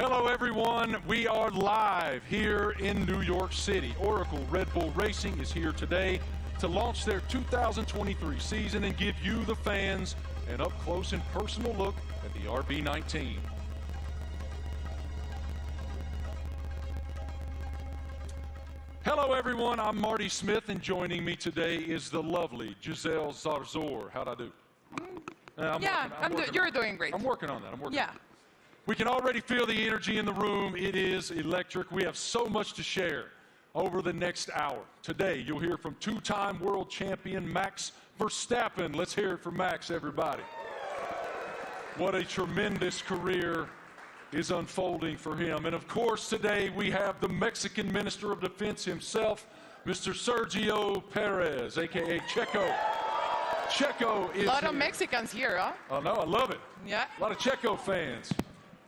Hello, everyone. We are live here in New York City. Oracle Red Bull Racing is here today to launch their 2023 season and give you, the fans, an up-close and personal look at the RB19. Hello, everyone. I'm Marty Smith, and joining me today is the lovely Giselle Zarzor. How'd I do? You're doing great. I'm working on that. Yeah. We can already feel the energy in the room. It is electric. We have so much to share over the next hour. Today, you'll hear from two-time world champion Max Verstappen. Let's hear it from Max, everybody. What a tremendous career is unfolding for him. And of course, today we have the Mexican Minister of Defense himself, Mr. Sergio Perez, a.k.a. Checo. Checo is a lot of here. Mexicans here, huh? Oh, no, I love it. Yeah. A lot of Checo fans.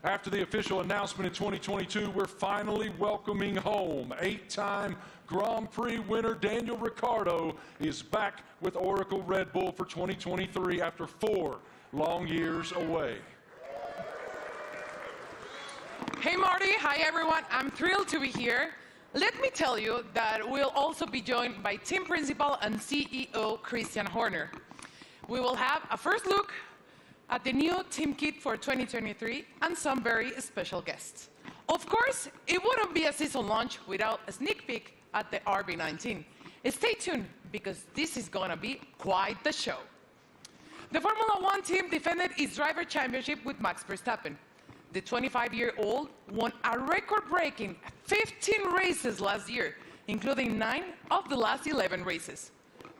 After the official announcement in 2022, we're finally welcoming home eight-time Grand Prix winner Daniel Ricciardo is back with Oracle Red Bull for 2023 after 4 long years away. Hey, Marty. Hi, everyone. I'm thrilled to be here. Let me tell you that we'll also be joined by team principal and CEO Christian Horner. We will have a first look at the new team kit for 2023 and some very special guests. Of course, it wouldn't be a season launch without a sneak peek at the RB19. Stay tuned, because this is gonna be quite the show. The Formula One team defended its driver championship with Max Verstappen. The 25-year-old won a record-breaking 15 races last year, including 9 of the last 11 races.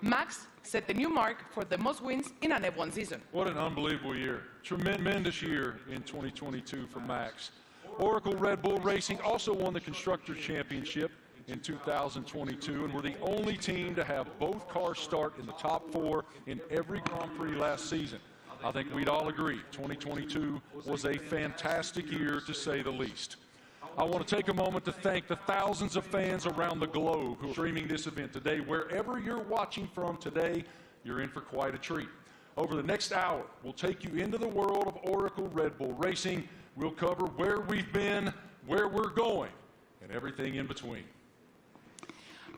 Max set the new mark for the most wins in an F1 season. What an unbelievable year. Tremendous year in 2022 for Max. Oracle Red Bull Racing also won the Constructors' Championship in 2022 and were the only team to have both cars start in the top 4 in every Grand Prix last season. I think we'd all agree 2022 was a fantastic year, to say the least. I want to take a moment to thank the thousands of fans around the globe who are streaming this event today. Wherever you're watching from today, you're in for quite a treat. Over the next hour, we'll take you into the world of Oracle Red Bull Racing. We'll cover where we've been, where we're going, and everything in between.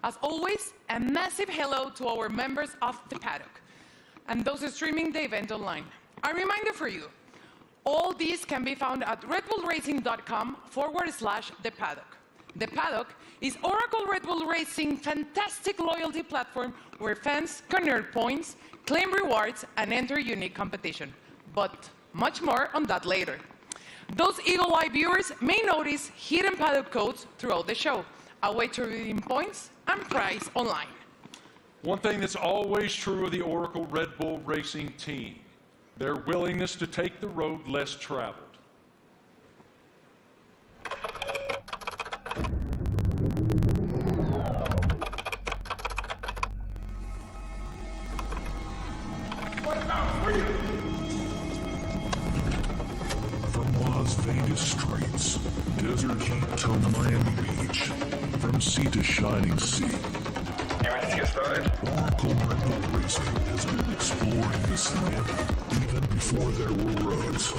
As always, a massive hello to our members of the paddock and those streaming the event online. A reminder for you, all these can be found at redbullracing.com/the paddock. The paddock is Oracle Red Bull Racing fantastic loyalty platform where fans can earn points, claim rewards, and enter unique competition. But much more on that later. Those Eagle Eye viewers may notice hidden paddock codes throughout the show, a way to redeem points and prize online. One thing that's always true of the Oracle Red Bull Racing team, their willingness to take the road less traveled. From Las Vegas streets, desert heat to Miami Beach, from sea to shining sea. You ready to get started? Oracle Red Bull Racing has been exploring this land even before there were roads.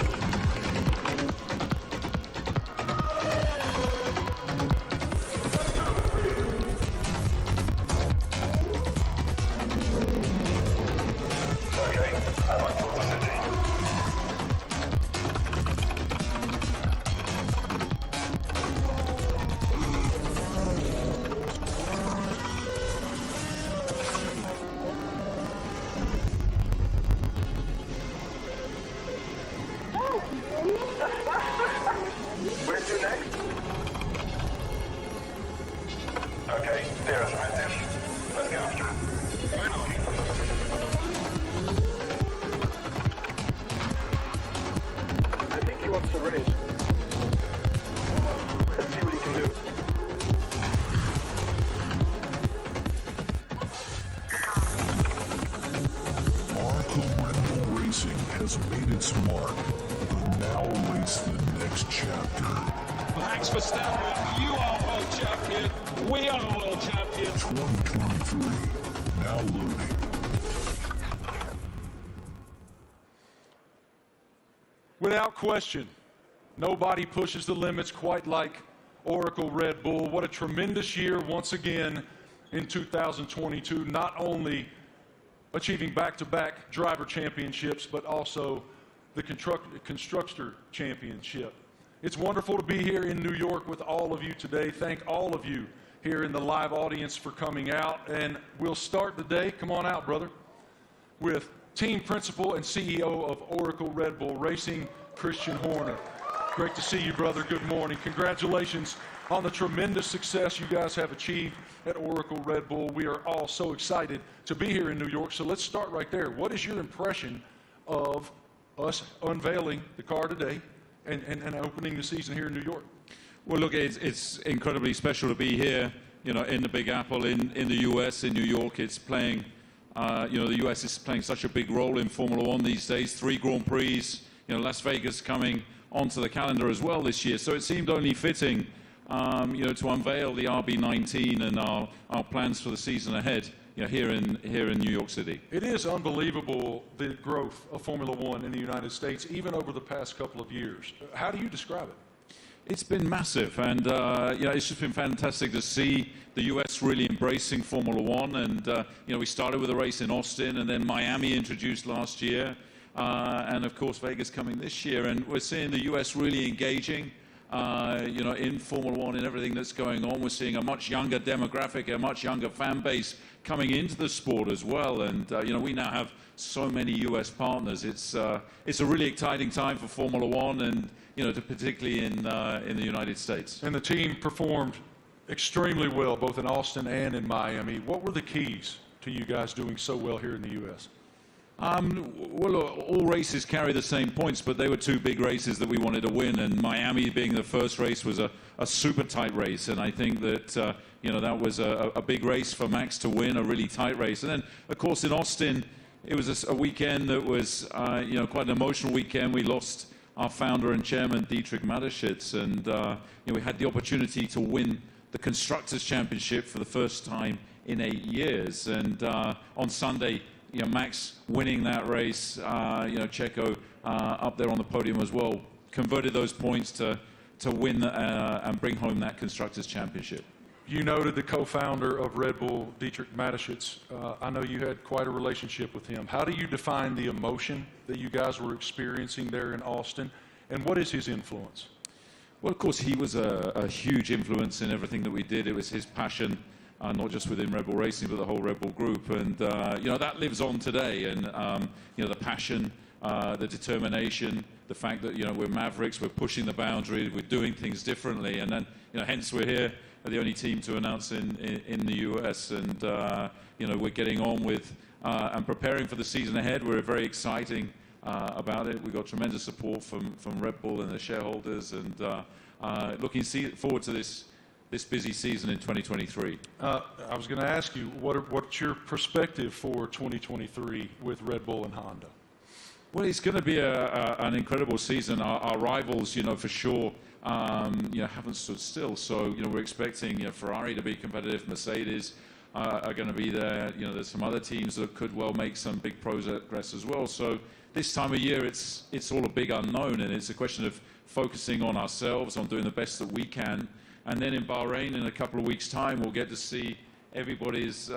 Okay, I'm on board the city. Where to next? Okay, there's right there. Let's go. I think he wants to race. Let's see what he can do. Oracle Red Bull Racing has made its mark, but now awaits the next chapter. Max Verstappen, you are world champion. We are world champions. 2023, now loading. Without question, Nobody pushes the limits quite like Oracle Red Bull. What a tremendous year once again in 2022, not only achieving back-to-back driver championships, but also the constructor championship. It's wonderful to be here in New York with all of you today. Thank all of you here in the live audience for coming out. And we'll start the day, come on out, brother, with team principal and CEO of Oracle Red Bull Racing, Christian Horner. Great to see you, brother. Good morning. Congratulations on the tremendous success you guys have achieved at Oracle Red Bull. We are all so excited to be here in New York. So let's start right there. What is your impression of us unveiling the car today and opening the season here in New York? Well, look, it's incredibly special to be here, you know, in the Big Apple, in the U.S., in New York. It's playing, you know, the U.S. is playing such a big role in Formula One these days. 3 Grand Prix, you know, Las Vegas coming onto the calendar as well this year. So it seemed only fitting, you know, to unveil the RB19 and our plans for the season ahead, you know, here in New York City. It is unbelievable, the growth of Formula One in the United States, even over the past couple of years. How do you describe it? It's been massive, and you know, it's just been fantastic to see the U.S. really embracing Formula One. And you know, we started with a race in Austin, and then Miami introduced last year, and of course Vegas coming this year. And we're seeing the U.S. really engaging, you know, in Formula One and everything that's going on. We're seeing a much younger demographic, a much younger fan base coming into the sport as well. And you know, we now have so many U.S. partners. It's a really exciting time for Formula One, and you know, particularly in the United States. And the team performed extremely well, both in Austin and in Miami. What were the keys to you guys doing so well here in the U.S.? Well, all races carry the same points, but they were 2 big races that we wanted to win. And Miami, being the first race, was a super tight race. And I think that you know, that was a big race for Max to win, a really tight race. And then, of course, in Austin, it was a weekend that was you know, quite an emotional weekend. We lost our founder and chairman, Dietrich Mateschitz, and you know, we had the opportunity to win the Constructors' Championship for the first time in 8 years. And on Sunday, you know, Max winning that race, you know, Checo up there on the podium as well, converted those points to win and bring home that Constructors' Championship. You noted the co-founder of Red Bull, Dietrich Mateschitz. I know you had quite a relationship with him. How do you define the emotion that you guys were experiencing there in Austin, and what is his influence? Well, of course, he was a huge influence in everything that we did. It was his passion, not just within Red Bull Racing, but the whole Red Bull group. And, you know, that lives on today. And, you know, the passion, the determination, the fact that, you know, we're mavericks, we're pushing the boundary, we're doing things differently. And then, you know, hence we're here, the only team to announce in the US. And, you know, we're getting on with and preparing for the season ahead. We're very exciting about it. We've got tremendous support from Red Bull and the shareholders, and looking forward to this busy season in 2023. I was going to ask you, what's your perspective for 2023 with Red Bull and Honda? Well, it's going to be an incredible season. Our rivals, you know, for sure, you know, haven't stood still. So, you know, we're expecting, you know, Ferrari to be competitive. Mercedes are going to be there. You know, there's some other teams that could well make some big progress as well. So this time of year, it's all a big unknown, and it's a question of focusing on ourselves, on doing the best that we can. And then in Bahrain, in a couple of weeks' time, we'll get to see everybody's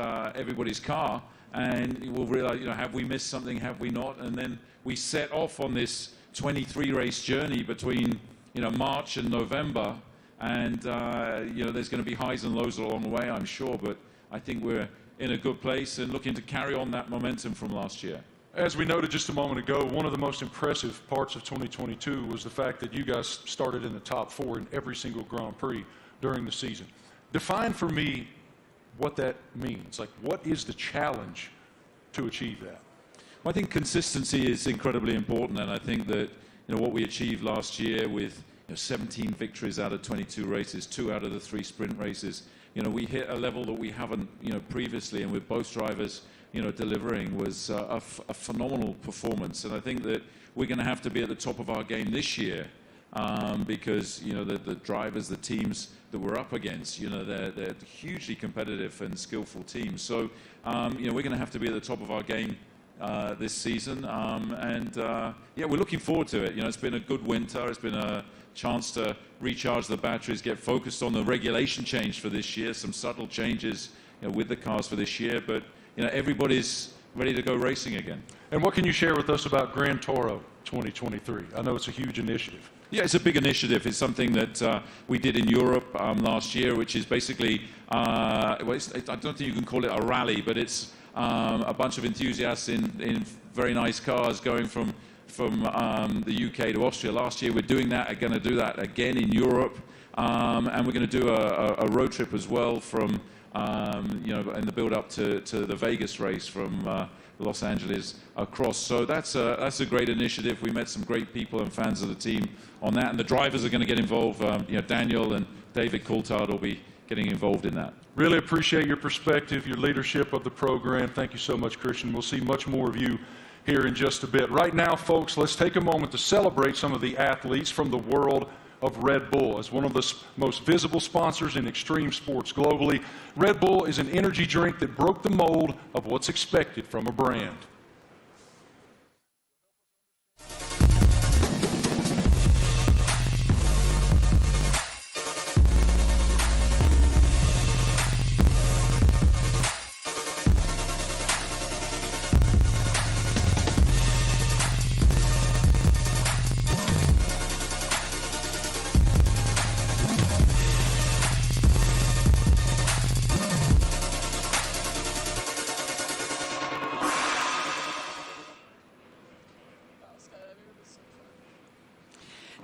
car, and we'll realize, you know, have we missed something, have we not? And then we set off on this 23-race journey between, you know, March and November, and you know, there's going to be highs and lows along the way, I'm sure, but I think we're in a good place and looking to carry on that momentum from last year. As we noted just a moment ago, one of the most impressive parts of 2022 was the fact that you guys started in the top 4 in every single Grand Prix during the season. Define for me what that means. Like, what is the challenge to achieve that? Well, I think consistency is incredibly important, and I think that, you know, what we achieved last year with, you know, 17 victories out of 22 races, 2 out of the 3 sprint races, you know, we hit a level that we haven't, you know, previously, and with both drivers, you know, delivering was a phenomenal performance. And I think that we're going to have to be at the top of our game this year, because, you know, the drivers, the teams that we're up against, you know, they're hugely competitive and skillful teams. So, you know, we're going to have to be at the top of our game this season. Yeah, we're looking forward to it. You know, it's been a good winter. It's been a chance to recharge the batteries, get focused on the regulation change for this year, some subtle changes, you know, with the cars for this year. But you know, everybody's ready to go racing again. And what can you share with us about Grand Toro 2023? I know it's a huge initiative. Yeah, it's a big initiative. It's something that we did in Europe last year, which is basically, I don't think you can call it a rally, but it's a bunch of enthusiasts in very nice cars going from the UK to Austria. Last year we're doing that, are going to do that again in Europe, and we're going to do a road trip as well from, you know, in the build-up to the Vegas race from Los Angeles across. So that's a great initiative. We met some great people and fans of the team on that, and the drivers are going to get involved. You know, Daniel and David Coulthard will be getting involved in that. Really appreciate your perspective, your leadership of the program. Thank you so much, Christian. We'll see much more of you here in just a bit. Right now, folks, let's take a moment to celebrate some of the athletes from the world of Red Bull. As one of the most visible sponsors in extreme sports globally, Red Bull is an energy drink that broke the mold of what's expected from a brand.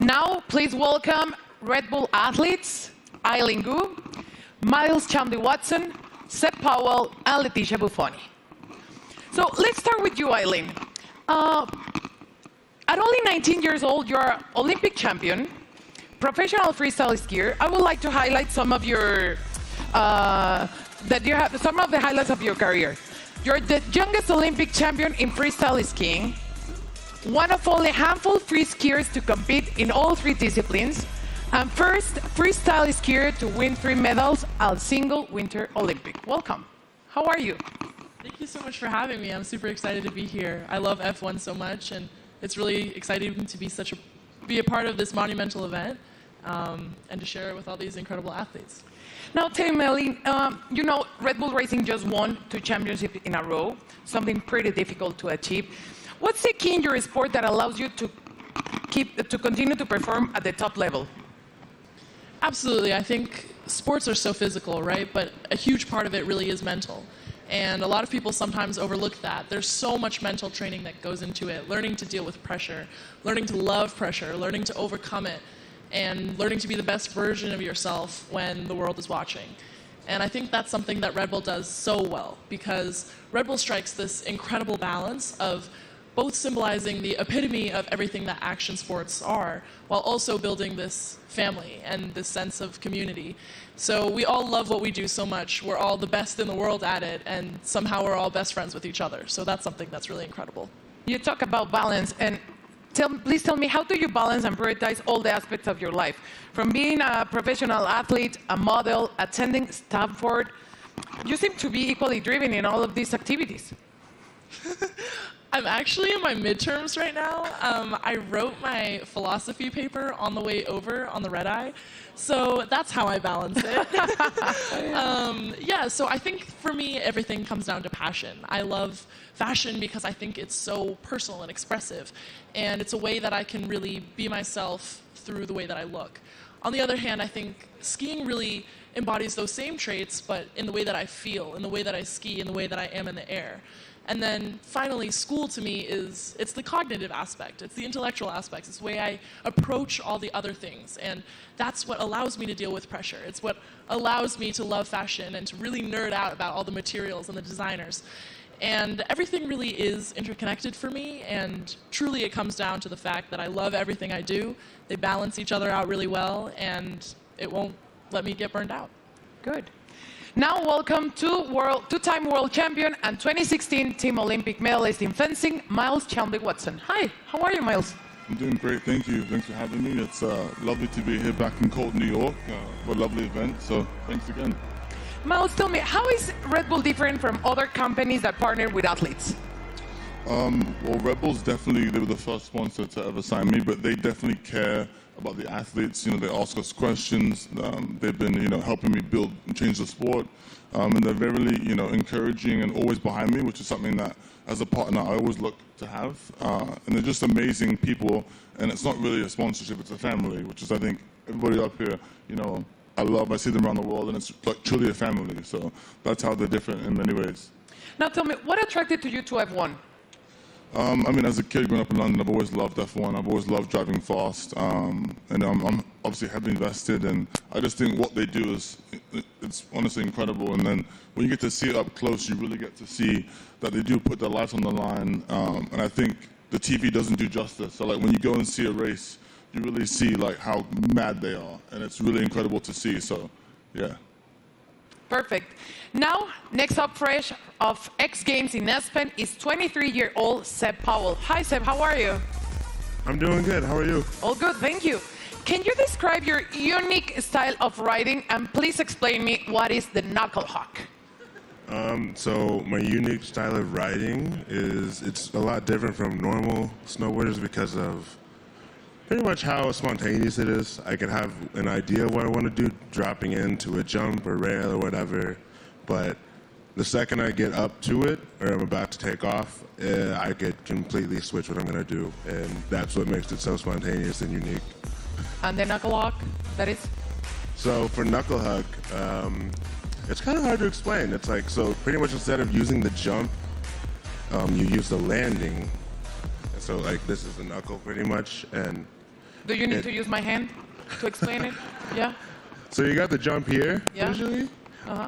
Now, please welcome Red Bull athletes, Eileen Gu, Miles Chamley-Watson, Seth Powell, and Leticia Buffoni. So let's start with you, Eileen. At only 19 years old, you're an Olympic champion, professional freestyle skier. I would like to highlight some of your some of the highlights of your career. You're the youngest Olympic champion in freestyle skiing, one of only a handful of free skiers to compete in all three disciplines, and first freestyle skier to win 3 medals at a single Winter Olympic. Welcome. How are you? Thank you so much for having me. I'm super excited to be here. I love F1 so much, and it's really exciting to be a part of this monumental event and to share it with all these incredible athletes. Now, tell me, Eileen, you know, Red Bull Racing just won 2 championships in a row, something pretty difficult to achieve. What's the key in your sport that allows you to continue to perform at the top level? Absolutely. I think sports are so physical, right? But a huge part of it really is mental. And a lot of people sometimes overlook that. There's so much mental training that goes into it, learning to deal with pressure, learning to love pressure, learning to overcome it, and learning to be the best version of yourself when the world is watching. And I think that's something that Red Bull does so well, because Red Bull strikes this incredible balance of both symbolizing the epitome of everything that action sports are, while also building this family and this sense of community. So we all love what we do so much. We're all the best in the world at it, and somehow we're all best friends with each other. So that's something that's really incredible. You talk about balance, and please tell me, how do you balance and prioritize all the aspects of your life? From being a professional athlete, a model, attending Stanford, you seem to be equally driven in all of these activities. I'm actually in my midterms right now. I wrote my philosophy paper on the way over on the red eye, so that's how I balance it. Yeah, so I think for me, everything comes down to passion. I love fashion because I think it's so personal and expressive, and it's a way that I can really be myself through the way that I look. On the other hand, I think skiing really embodies those same traits, but in the way that I feel, in the way that I ski, in the way that I am in the air. And then finally, school to me it's the cognitive aspect, it's the intellectual aspects, it's the way I approach all the other things. And that's what allows me to deal with pressure. It's what allows me to love fashion and to really nerd out about all the materials and the designers. And everything really is interconnected for me, and truly it comes down to the fact that I love everything I do. They balance each other out really well, and it won't let me get burned out. Good. Now, welcome to two-time world champion and 2016 Team Olympic medalist in fencing, Miles Chamley-Watson. Hi, how are you, Miles? I'm doing great, thank you. Thanks for having me. It's lovely to be here back in cold New York for a lovely event, so thanks again. Miles, tell me, how is Red Bull different from other companies that partner with athletes? Well, Red Bulls definitely, they were the first sponsor to ever sign me, but they definitely care about the athletes. You know, they ask us questions. They've been, you know, helping me build and change the sport. And they're very, you know, encouraging and always behind me, which is something that, as a partner, I always look to have. And they're just amazing people. And it's not really a sponsorship, it's a family, which is, I think, everybody up here, you know, I see them around the world, and it's like truly a family. So that's how they're different in many ways. Now tell me, what attracted you to F1? I mean, as a kid growing up in London, I've always loved F1. I've always loved driving fast, and I'm obviously heavily invested. And I just think what they do is, it's honestly incredible. And then when you get to see it up close, you really get to see that they do put their life on the line. And I think the TV doesn't do justice. So like when you go and see a race, you really see like how mad they are, and it's really incredible to see. So, yeah. Perfect. Now, next up fresh of X Games in Aspen is 23-year-old Seb Powell. Hi, Seb, how are you? I'm doing good. How are you? All good, thank you. Can you describe your unique style of riding, and please explain me what is the knuckle hawk? So my unique style of riding it's a lot different from normal snowboarders because of pretty much how spontaneous it is. I can have an idea of what I want to do, dropping into a jump or rail or whatever, but the second I get up to it, or I'm about to take off, I could completely switch what I'm going to do, and that's what makes it so spontaneous and unique. And the knuckle hawk, that is? So for knuckle hug, it's kind of hard to explain. It's like, so pretty much instead of using the jump, you use the landing. So like this is the knuckle pretty much, and Do you need to use my hand to explain it? Yeah? so you got the jump here Yeah. usually,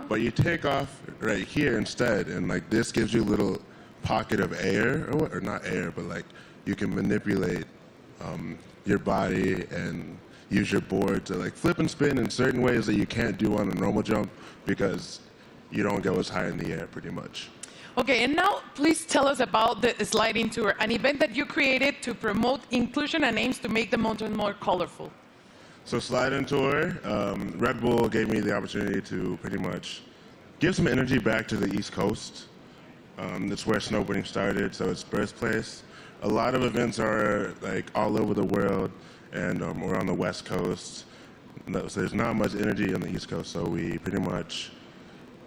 but you take off right here instead, and like this gives you a little pocket of air, or not air, but like you can manipulate your body and use your board to like flip and spin in certain ways that you can't do on a normal jump because you don't go as high in the air pretty much. Okay, and now please tell us about the sliding tour, an event that you created to promote inclusion and aims to make the mountain more colorful. So sliding tour, Red Bull gave me the opportunity to pretty much give some energy back to the East Coast. That's where snowboarding started, so it's birthplace. A lot of events are like all over the world, and we're on the West Coast. So there's not much energy on the East Coast, so we pretty much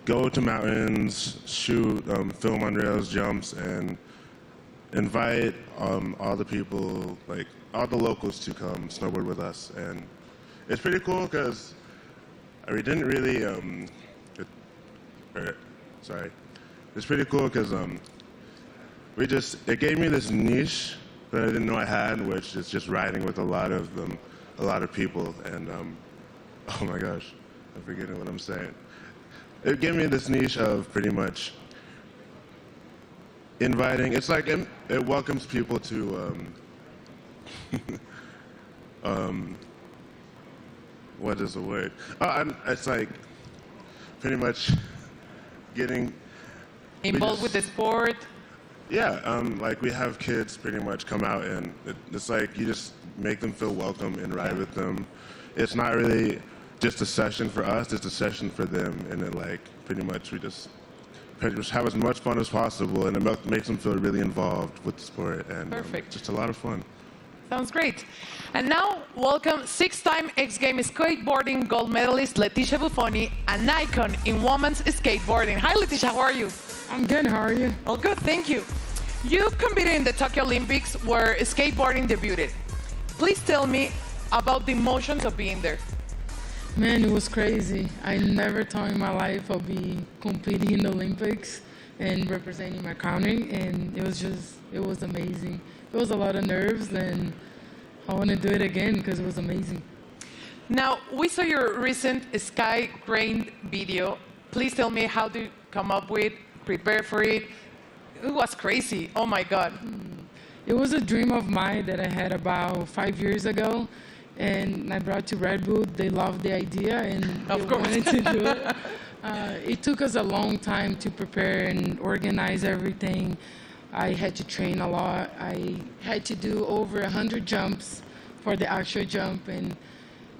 go to mountains, shoot, film on rails, jumps, and invite all the people, like all the locals, to come snowboard with us. And it's pretty cool because we didn't really. It's pretty cool because it gave me this niche that I didn't know I had, which is just riding with a lot of people. And oh my gosh, I'm forgetting what I'm saying. It gave me this niche of pretty much inviting. It's like it welcomes people to what is the word? It's like pretty much getting Involved with the sport. Yeah, like we have kids pretty much come out, and it's like you just make them feel welcome and ride with them. It's not really just a session for us, it's a session for them, and then like pretty much we just have as much fun as possible, and it makes them feel really involved with the sport, and just a lot of fun. Sounds great. And now, welcome six-time X Games skateboarding gold medalist Leticia Buffoni, an icon in women's skateboarding. Hi, Leticia, how are you? I'm good, how are you? All good, thank you. You competed in the Tokyo Olympics where skateboarding debuted. Please tell me about the emotions of being there. Man, it was crazy. I never thought in my life I'd be competing in the Olympics and representing my country, and it was amazing. It was a lot of nerves, and I want to do it again because it was amazing. Now, we saw your recent Sky Crane video. Please tell me how to come up with, prepare for it. It was crazy, oh my God. It was a dream of mine that I had about 5 years ago, and I brought to Red Bull. They loved the idea, and they wanted to do it. It took us a long time to prepare and organize everything. I had to train a lot. I had to do over 100 jumps for the actual jump, and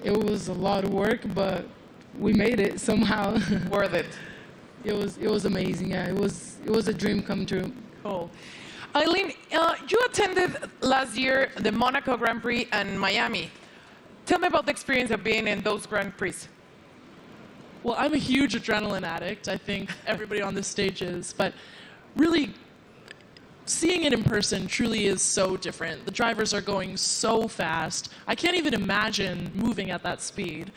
it was a lot of work, but we made it somehow. Worth it. It was amazing. Yeah, it was a dream come true. Cool. Eileen, you attended last year the Monaco Grand Prix and Miami. Tell me about the experience of being in those Grand Prix. Well, I'm a huge adrenaline addict. I think everybody on this stage is, but really seeing it in person truly is so different. The drivers are going so fast. I can't even imagine moving at that speed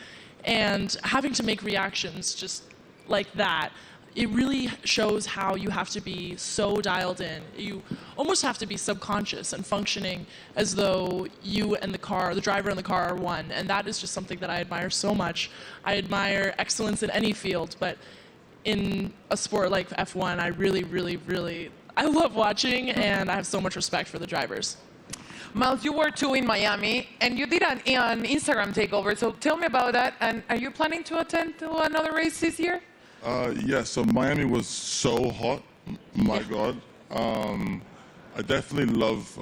and having to make reactions just like that. It really shows how you have to be so dialed in. You almost have to be subconscious and functioning as though you and the driver and the car are one. And that is just something that I admire so much. I admire excellence in any field, but in a sport like F1, I really, I love watching, and I have so much respect for the drivers. Miles, you were too in Miami, and you did an Instagram takeover, so tell me about that. And are you planning to attend to another race this year? Yeah, so Miami was so hot. My God. I definitely love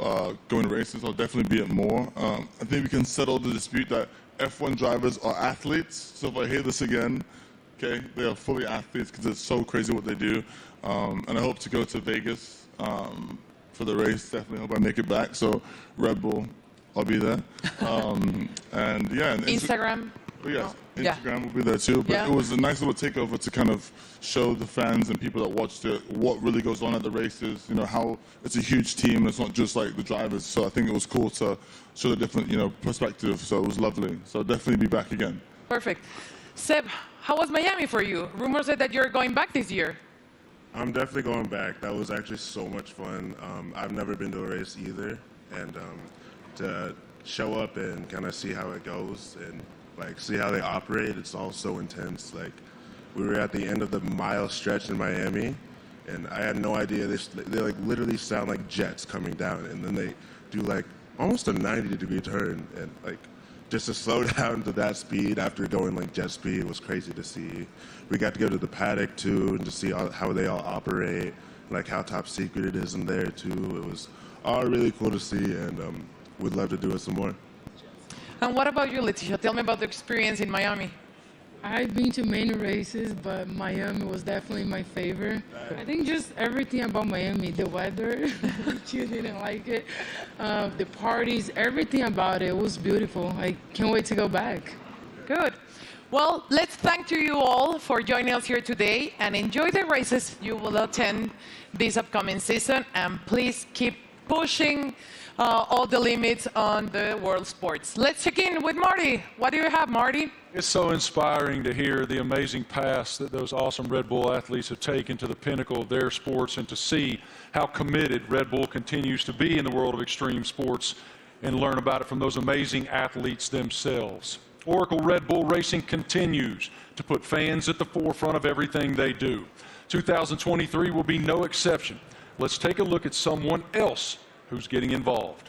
going to races. I'll definitely be at more. I think we can settle the dispute that F1 drivers are athletes. So if I hear this again, okay, they are fully athletes because it's so crazy what they do. And I hope to go to Vegas for the race. Definitely hope I make it back. So Red Bull, I'll be there. And yeah. And Instagram. Yes, Instagram will be there too. But it was a nice little takeover to kind of show the fans and people that watched it what really goes on at the races. You know, how it's a huge team. It's not just like the drivers. So I think it was cool to show the different, perspective. So it was lovely. So I'll definitely be back again. Perfect. Seb, how was Miami for you? Rumors said that you're going back this year. I'm definitely going back. That was actually so much fun. I've never been to a race either. And to show up and kind of see how it goes and see how they operate, it's all so intense. We were at the end of the mile stretch in Miami, and I had no idea. They literally sound like jets coming down, and then they do almost a 90-degree turn, and just to slow down to that speed after going jet speed was crazy to see. We got to go to the paddock too, and to see how they all operate, how top secret it is in there too. It was all really cool to see, and we'd love to do it some more. And what about you, Leticia? Tell me about the experience in Miami. I've been to many races, but Miami was definitely my favorite. I think just everything about Miami, the weather, you didn't like it, the parties, everything about it was beautiful. I can't wait to go back. Good. Well, let's thank you all for joining us here today, and enjoy the races you will attend this upcoming season, and please keep pushing all the limits on the world sports. Let's check in with Marty. What do you have, Marty? It's so inspiring to hear the amazing paths that those awesome Red Bull athletes have taken to the pinnacle of their sports, and to see how committed Red Bull continues to be in the world of extreme sports, and learn about it from those amazing athletes themselves. Oracle Red Bull Racing continues to put fans at the forefront of everything they do. 2023 will be no exception. Let's take a look at someone else who's getting involved.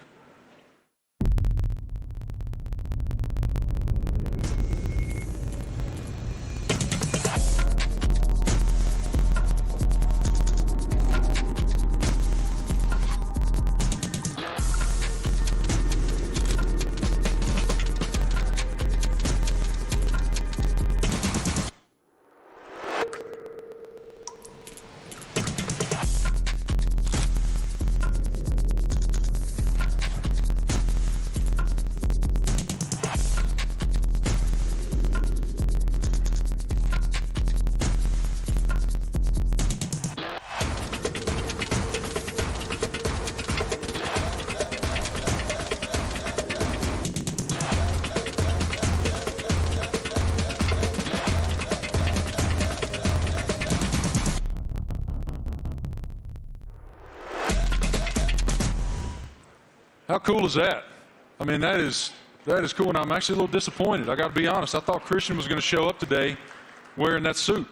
How cool is that? I mean, that is cool, and I'm actually a little disappointed. I got to be honest. I thought Christian was going to show up today wearing that suit.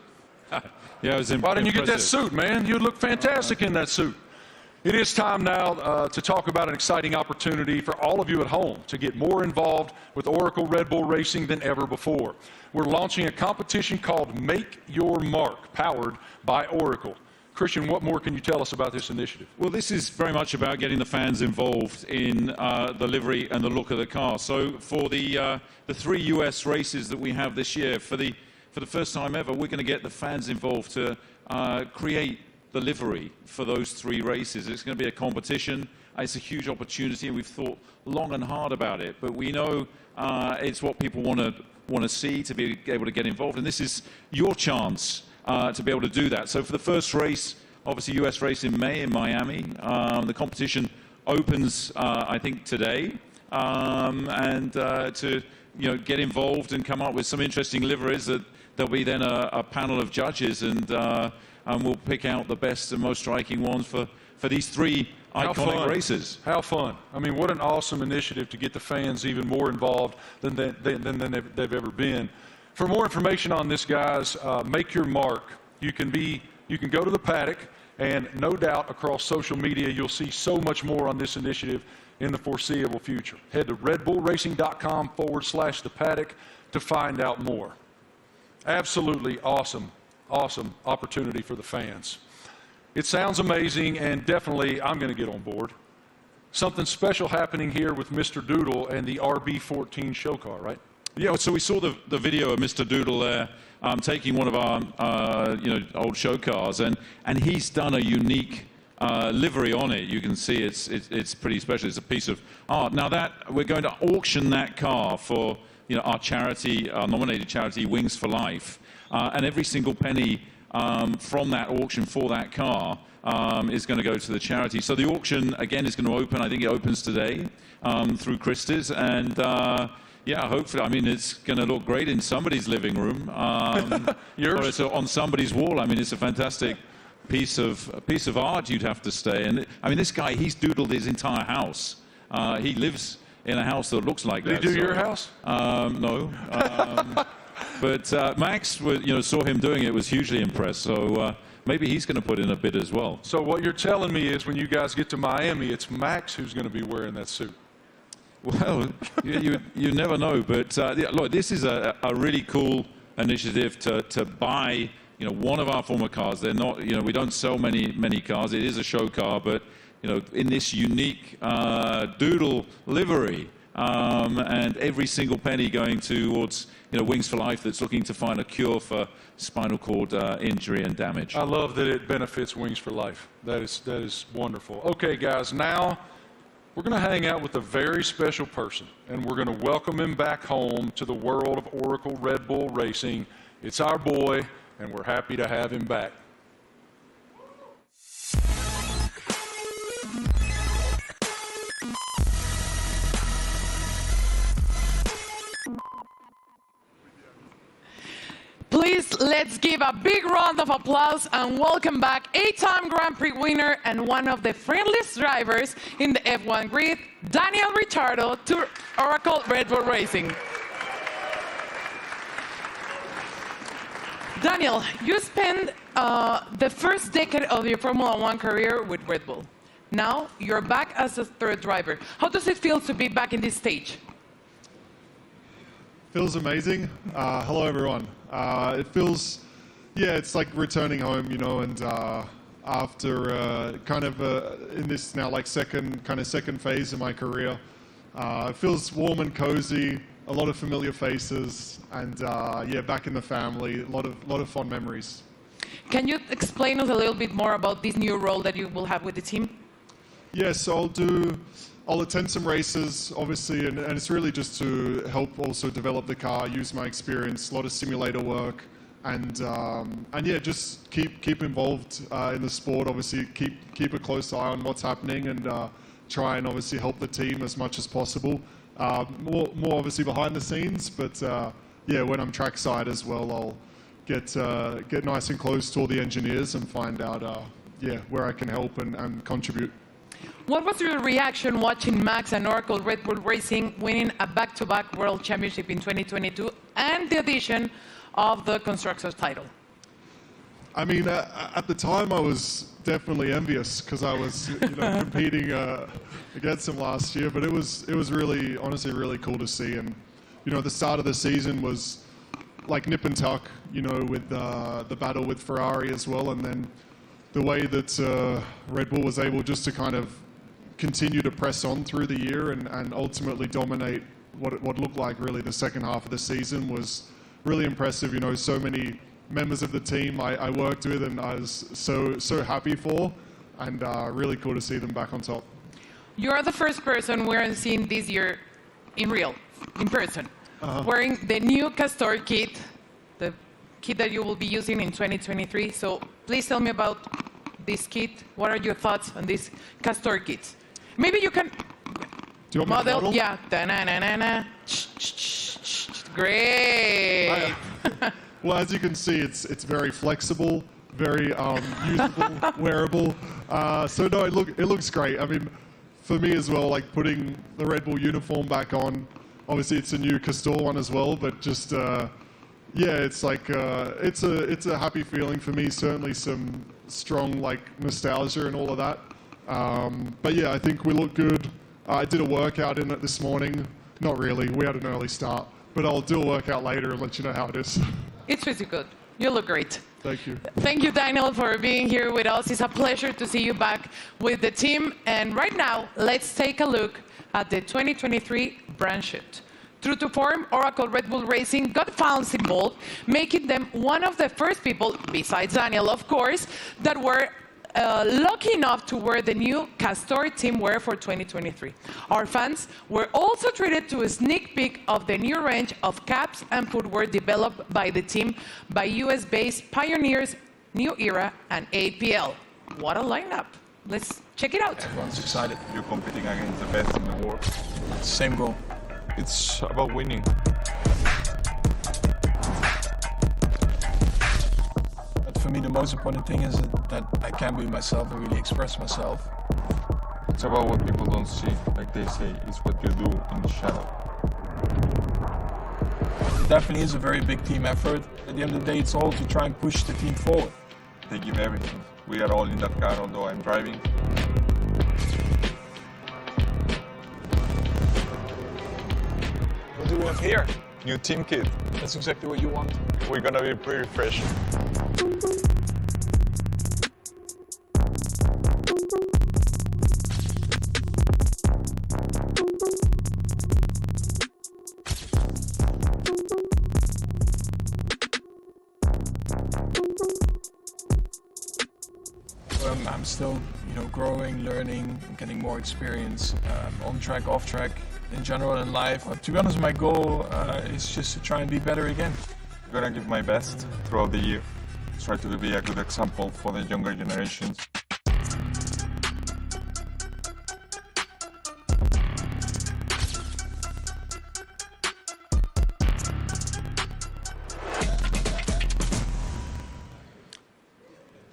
Yeah, it was Why didn't you get that suit, man? You'd look fantastic in that suit. It is time now to talk about an exciting opportunity for all of you at home to get more involved with Oracle Red Bull Racing than ever before. We're launching a competition called Make Your Mark, powered by Oracle. Christian, what more can you tell us about this initiative? Well, this is very much about getting the fans involved in the livery and the look of the car. So for the 3 US races that we have this year, for the first time ever, we're going to get the fans involved to create the livery for those 3 races. It's going to be a competition. It's a huge opportunity, and we've thought long and hard about it. But we know it's what people want to see, to be able to get involved. And this is your chance to be able to do that. So for the first race, obviously US race in May in Miami, the competition opens, I think, today. And to get involved and come up with some interesting liveries, that there'll be then a panel of judges, and we'll pick out the best and most striking ones for these 3 iconic races. How fun. I mean, what an awesome initiative to get the fans even more involved than they've ever been. For more information on this, guys, make your mark. You can go to the paddock, and no doubt across social media you'll see so much more on this initiative in the foreseeable future. Head to redbullracing.com/the paddock to find out more. Absolutely awesome opportunity for the fans. It sounds amazing, and definitely I'm going to get on board. Something special happening here with Mr. Doodle and the RB14 show car, right? Yeah, so we saw the video of Mr. Doodle there taking one of our old show cars, and he's done a unique livery on it. You can see it's pretty special. It's a piece of art. Now that we're going to auction that car for our charity, our nominated charity, Wings for Life, and every single penny from that auction for that car is going to go to the charity. So the auction again is going to open. I think it opens today through Christie's, and yeah, hopefully, I mean, it's going to look great in somebody's living room. Yours? Or it's on somebody's wall. I mean, it's a fantastic piece of art, you'd have to say. And I mean, this guy, he's doodled his entire house. He lives in a house that looks like that. Did he do your house? No. But Max, saw him doing it, was hugely impressed. So maybe he's going to put in a bid as well. So what you're telling me is when you guys get to Miami, it's Max who's going to be wearing that suit. Well, you never know. But yeah, look, this is a really cool initiative to buy one of our former cars. They're not, we don't sell many cars. It is a show car, but in this unique doodle livery, and every single penny going towards Wings for Life, that's looking to find a cure for spinal cord injury and damage. I love that it benefits Wings for Life. That is wonderful. Okay, guys, now we're going to hang out with a very special person, and we're going to welcome him back home to the world of Oracle Red Bull Racing. It's our boy, and we're happy to have him back. Please, let's give a big round of applause and welcome back 8-time Grand Prix winner and one of the friendliest drivers in the F1 grid, Daniel Ricciardo, to Oracle Red Bull Racing. Daniel, you spent the first decade of your Formula One career with Red Bull. Now you're back as a third driver. How does it feel to be back in this stage? Feels amazing. Hello, everyone. It feels, yeah, it's like returning home, and after kind of in this now like second phase of my career, it feels warm and cozy, a lot of familiar faces, and yeah, back in the family, a lot of fond memories. Can you explain us a little bit more about this new role that you will have with the team? Yes, I'll attend some races, obviously, and it's really just to help also develop the car, use my experience, a lot of simulator work, and yeah, just keep involved in the sport. Obviously, keep a close eye on what's happening, and try and obviously help the team as much as possible. More obviously behind the scenes, but yeah, when I'm trackside as well, I'll get nice and close to all the engineers and find out yeah, where I can help and contribute. What was your reaction watching Max and Oracle Red Bull Racing winning a back-to-back World Championship in 2022 and the addition of the Constructors title? I mean, at the time I was definitely envious because I was competing against him last year, but it was really, honestly, really cool to see. And the start of the season was like nip and tuck, with the battle with Ferrari as well, and then the way that Red Bull was able just to kind of continue to press on through the year and ultimately dominate what looked like really the second half of the season was really impressive. So many members of the team I worked with and I was so happy for, and really cool to see them back on top. You are the first person we're seeing this year in person, wearing the new Castor kit, the kit that you will be using in 2023. So please tell me about this kit. What are your thoughts on this Castor kit? Maybe you can Do you want me to model? Yeah. Da-na-na-na-na. Great. Well, as you can see, it's very flexible, very usable, wearable. So no, it looks great. I mean, for me as well, like putting the Red Bull uniform back on. Obviously, it's a new Castor one as well, but just yeah, it's like it's a happy feeling for me. Certainly, some strong like nostalgia and all of that. But yeah, I think we look good. I did a workout in it this morning. Not really. We had an early start, but I'll do a workout later and let you know how it is. It's pretty good. You look great. Thank you. Thank you, Daniel, for being here with us. It's a pleasure to see you back with the team. And right now, let's take a look at the 2023 brand shift. True to form, Oracle Red Bull Racing got fans involved, making them one of the first people, besides Daniel, of course, that were lucky enough to wear the new Castor team wear for 2023. Our fans were also treated to a sneak peek of the new range of caps and footwear developed by the team by US-based pioneers New Era and APL. What a lineup. Let's check it out. Everyone's excited. You're competing against the best in the world. Same goal. It's about winning. For me, the most important thing is that I can be myself and really express myself. It's about what people don't see, like they say, it's what you do in the shadow. It definitely is a very big team effort. At the end of the day, it's all to try and push the team forward. They give everything. We are all in that car, although I'm driving. What do we have here? New team kit. That's exactly what you want. We're gonna be pretty fresh. I'm still, growing, learning, getting more experience on track, off track, in general in life. To be honest, my goal is just to try and be better again. I'm gonna give my best throughout the year. Try to be a good example for the younger generations.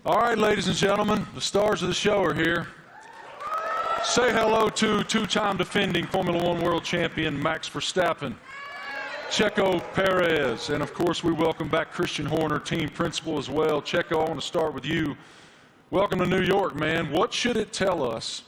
All right, ladies and gentlemen, the stars of the show are here. Say hello to two-time defending Formula One world champion Max Verstappen, Checo Perez, and of course we welcome back Christian Horner, team principal as well. Checo, I want to start with you. Welcome to New York, man. What should it tell us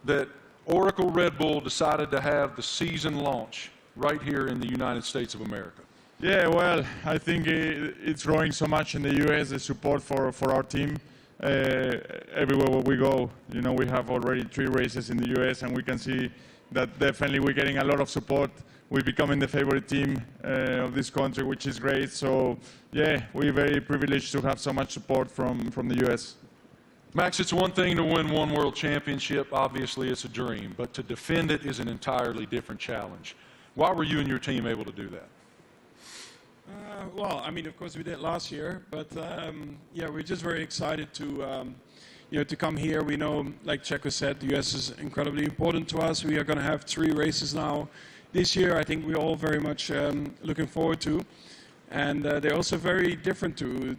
that Oracle Red Bull decided to have the season launch right here in the United States of America? Yeah, well, I think it's growing so much in the U.S., the support for our team. Everywhere where we go, we have already 3 races in the U.S. and we can see that definitely we're getting a lot of support. We're becoming the favorite team of this country, which is great. So, yeah, we're very privileged to have so much support from the U.S. Max, it's one thing to win one world championship. Obviously, it's a dream. But to defend it is an entirely different challenge. Why were you and your team able to do that? Well, I mean, of course we did last year, but yeah, we're just very excited to, to come here. We know, like Checo said, the US is incredibly important to us. We are going to have 3 races now this year. I think we're all very much looking forward to, and they're also very different to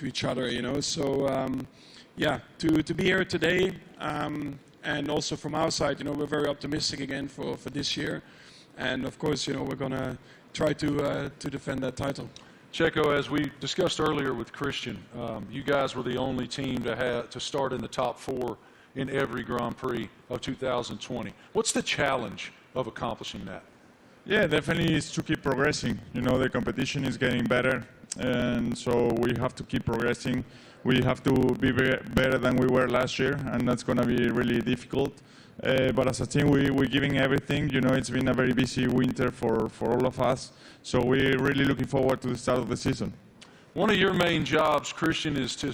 each other, So, yeah, to be here today, and also from our side, we're very optimistic again for this year, and of course, we're going to try to defend that title. Checo, as we discussed earlier with Christian, you guys were the only team to start in the top 4 in every Grand Prix of 2020. What's the challenge of accomplishing that? Yeah, definitely is to keep progressing. The competition is getting better, and so we have to keep progressing. We have to be better than we were last year, and that's going to be really difficult. But as a team, we're giving everything. It's been a very busy winter for all of us. So we're really looking forward to the start of the season. One of your main jobs, Christian, is to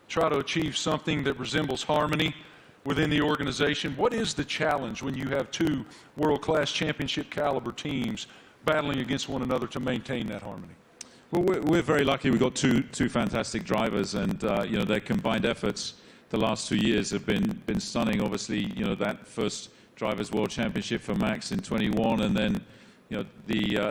try to achieve something that resembles harmony within the organization. What is the challenge when you have two world-class championship caliber teams battling against one another to maintain that harmony? Well, we're very lucky. We've got two fantastic drivers, and you know, their combined efforts the last 2 years have been stunning. Obviously, you know, that first Drivers' World Championship for Max in 21, and then you know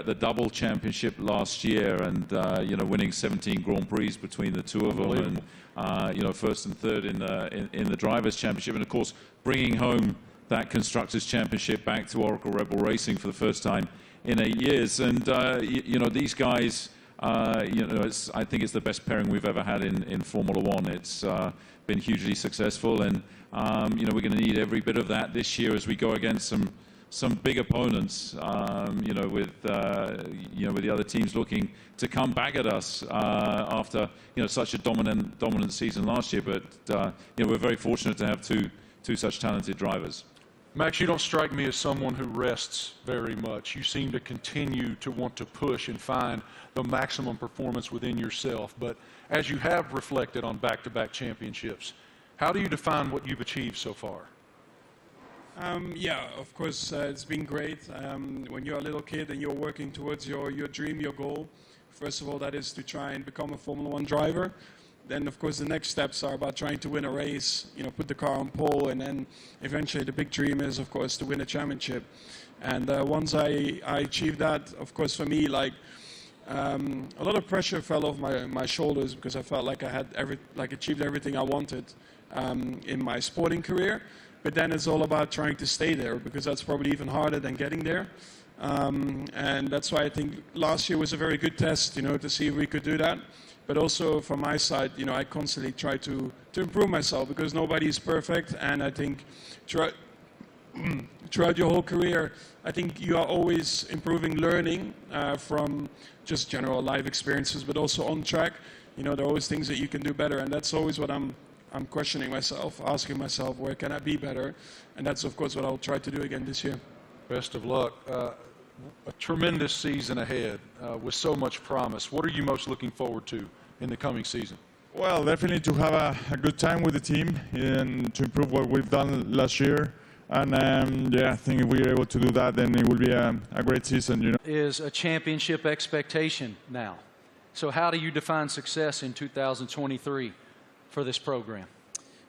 the double championship last year, and you know, winning 17 Grand Prix between the two of them, and you know, first and third in the Drivers' Championship, and of course bringing home that Constructors' Championship back to Oracle Red Bull Racing for the first time in 8 years. And you know, these guys, you know, I think it's the best pairing we've ever had in Formula One. It's been hugely successful, and you know, we're going to need every bit of that this year as we go against some big opponents. You know, with the other teams looking to come back at us after you know, such a dominant season last year. But you know, we're very fortunate to have two such talented drivers. Max, you don't strike me as someone who rests very much. You seem to continue to want to push and find the maximum performance within yourself. But as you have reflected on back-to-back championships, how do you define what you've achieved so far? Yeah, of course, it's been great. When you're a little kid and you're working towards your dream, your goal, first of all, that is to try and become a Formula One driver. Then, of course, the next steps are about trying to win a race, you know, put the car on pole, and then eventually the big dream is, of course, to win a championship. And once I achieved that, of course, for me, like, a lot of pressure fell off my shoulders, because I felt like I had achieved everything I wanted in my sporting career. But then it's all about trying to stay there, because that's probably even harder than getting there. And that's why I think last year was a very good test, you know, to see if we could do that. But also from my side, you know, I constantly try to improve myself, because nobody is perfect. And I think throughout your whole career, I think you are always improving, learning from just general life experiences, but also on track. You know, there are always things that you can do better, and that's always what I'm questioning myself, asking myself, where can I be better? And that's, of course, what I'll try to do again this year. Best of luck. A tremendous season ahead with so much promise. What are you most looking forward to in the coming season? Well, definitely to have a good time with the team and to improve what we've done last year. And yeah, I think if we're able to do that, then it will be a great season. You know, is a championship expectation now. So how do you define success in 2023 for this program?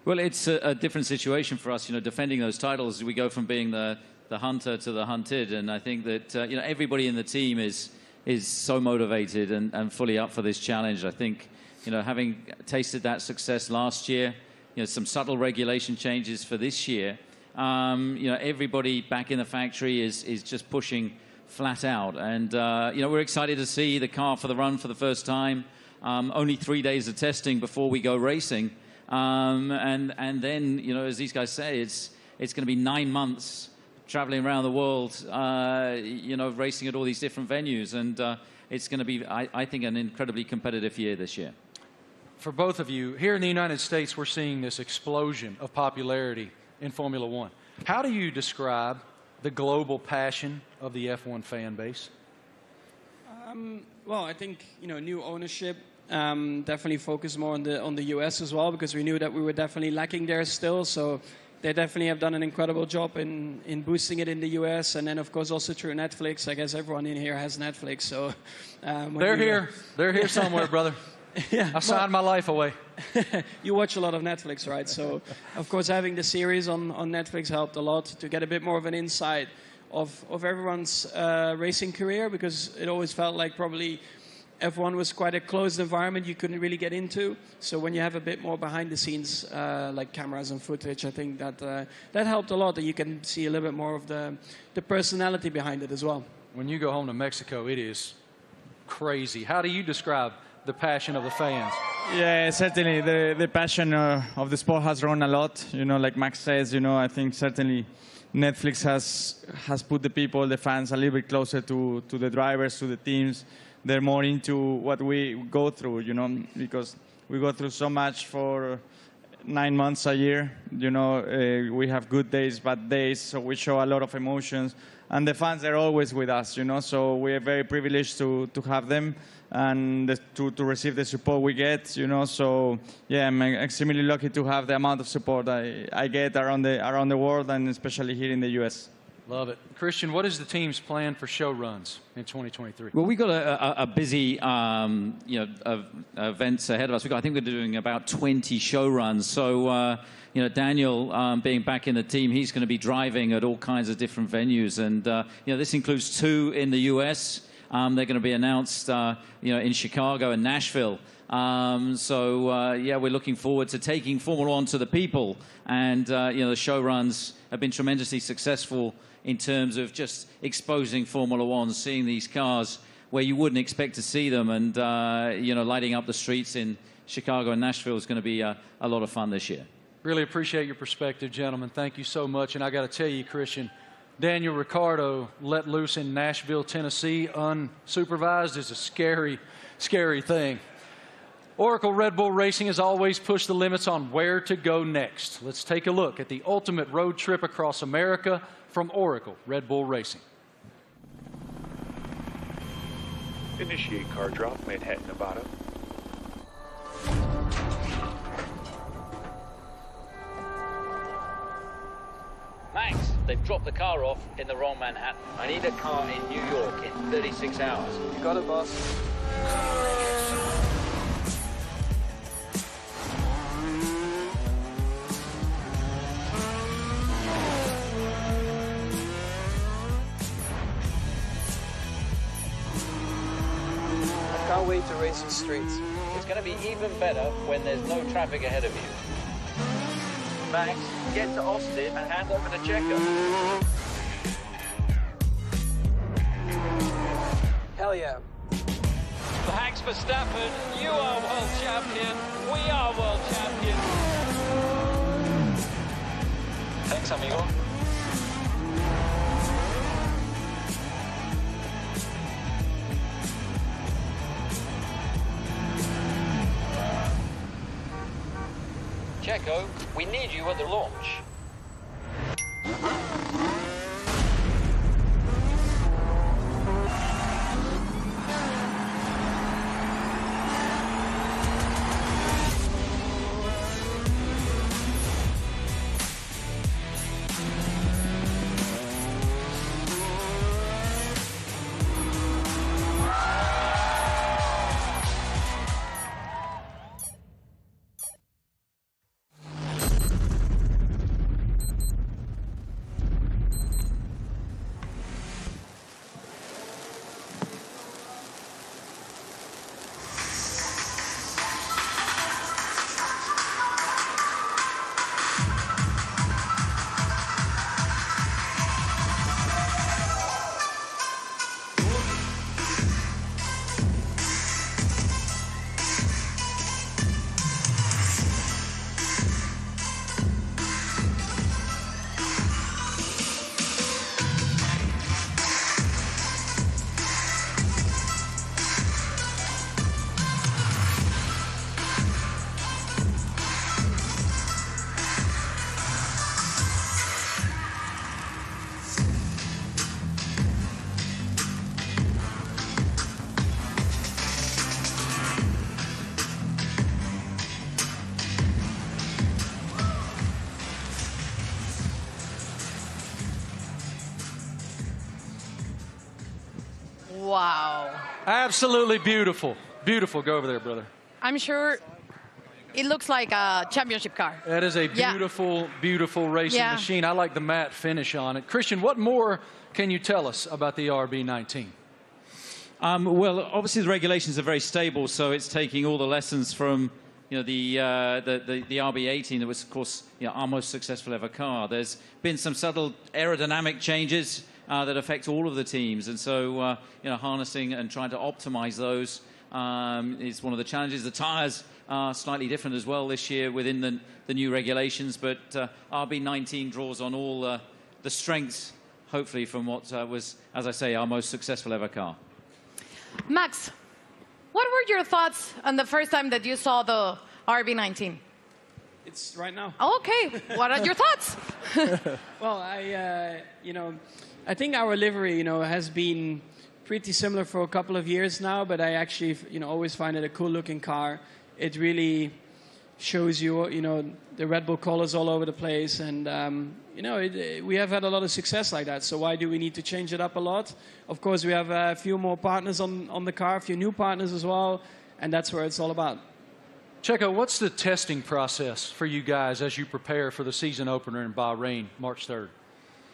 Well, it's a different situation for us. You know, defending those titles, we go from being the hunter to the hunted, and I think that you know, everybody in the team is so motivated and fully up for this challenge. I think, you know, having tasted that success last year, you know, some subtle regulation changes for this year. You know, everybody back in the factory is just pushing flat out, and you know, we're excited to see the car for the run for the first time. Only 3 days of testing before we go racing, and then, you know, as these guys say, it's going to be 9 months traveling around the world, you know, racing at all these different venues, and it's going to be, I think, an incredibly competitive year this year. For both of you, here in the United States, we're seeing this explosion of popularity in Formula One. How do you describe the global passion of the F1 fan base? Well, I think, you know, new ownership definitely focused more on the US as well, because we knew that we were definitely lacking there still. So they definitely have done an incredible job in boosting it in the US, and then of course also through Netflix. I guess everyone in here has Netflix, so they're here somewhere, brother. Yeah, I signed my life away. You watch a lot of Netflix, right? So of course having the series on Netflix helped a lot to get a bit more of an insight of everyone's racing career, because it always felt like probably F1 was quite a closed environment you couldn't really get into. So when you have a bit more behind the scenes, like cameras and footage, I think that helped a lot, that you can see a little bit more of the personality behind it as well. When you go home to Mexico, it is crazy. How do you describe the passion of the fans? Yeah, certainly the passion of the sport has grown a lot. You know, like Max says, you know, I think certainly Netflix has put the people, the fans, a little bit closer to the drivers, to the teams. They're more into what we go through, you know, because we go through so much for 9 months a year. You know, we have good days, bad days, so we show a lot of emotions. And the fans are always with us, you know, so we are very privileged to have them and to receive the support we get, you know. So, yeah, I'm extremely lucky to have the amount of support I get around the world and especially here in the US. Love it. Christian, what is the team's plan for show runs in 2023? Well, we've got a busy, events ahead of us. I think we're doing about 20 show runs. So, Daniel, being back in the team, he's going to be driving at all kinds of different venues. And, this includes 2 in the US. They're going to be announced, in Chicago and Nashville. We're looking forward to taking Formula One to the people. And, the show runs have been tremendously successful in terms of just exposing Formula One, seeing these cars where you wouldn't expect to see them, and lighting up the streets in Chicago and Nashville is going to be a lot of fun this year. Really appreciate your perspective, gentlemen. Thank you so much. And I got to tell you, Christian, Daniel Ricciardo let loose in Nashville, Tennessee, unsupervised is a scary, scary thing. Oracle Red Bull Racing has always pushed the limits on where to go next. Let's take a look at the ultimate road trip across America from Oracle Red Bull Racing. Initiate car drop, Manhattan, Nevada. Max, they've dropped the car off in the wrong Manhattan. I need a car in New York in 36 hours. You got it, boss. I can't wait to race the streets. It's going to be even better when there's no traffic ahead of you. Max, get to Austin and hand over to Checo. Hell yeah. Max Verstappen, you are world champion. We are world champion. Thanks, amigo. Checo, we need you at the launch. Wow. Absolutely beautiful. Beautiful. Go over there, brother. I'm sure it looks like a championship car. That is a beautiful, beautiful racing machine. I like the matte finish on it. Christian, what more can you tell us about the RB19? Well, obviously the regulations are very stable, so it's taking all the lessons from the RB18 that was, of course, our most successful ever car. There's been some subtle aerodynamic changes that affect all of the teams, and so harnessing and trying to optimize those is one of the challenges. The tires are slightly different as well this year within the new regulations, but RB19 draws on all the strengths, hopefully, from what was, as I say, our most successful ever car. Max, what were your thoughts on the first time that you saw the RB19? It's right now. Okay, what are your thoughts? Well, I think our livery, has been pretty similar for a couple of years now, but I actually, always find it a cool-looking car. It really shows you, the Red Bull colors all over the place, and we have had a lot of success like that. So why do we need to change it up a lot? Of course, we have a few more partners on the car, a few new partners as well, and that's where it's all about. Checo, what's the testing process for you guys as you prepare for the season opener in Bahrain, March 3rd?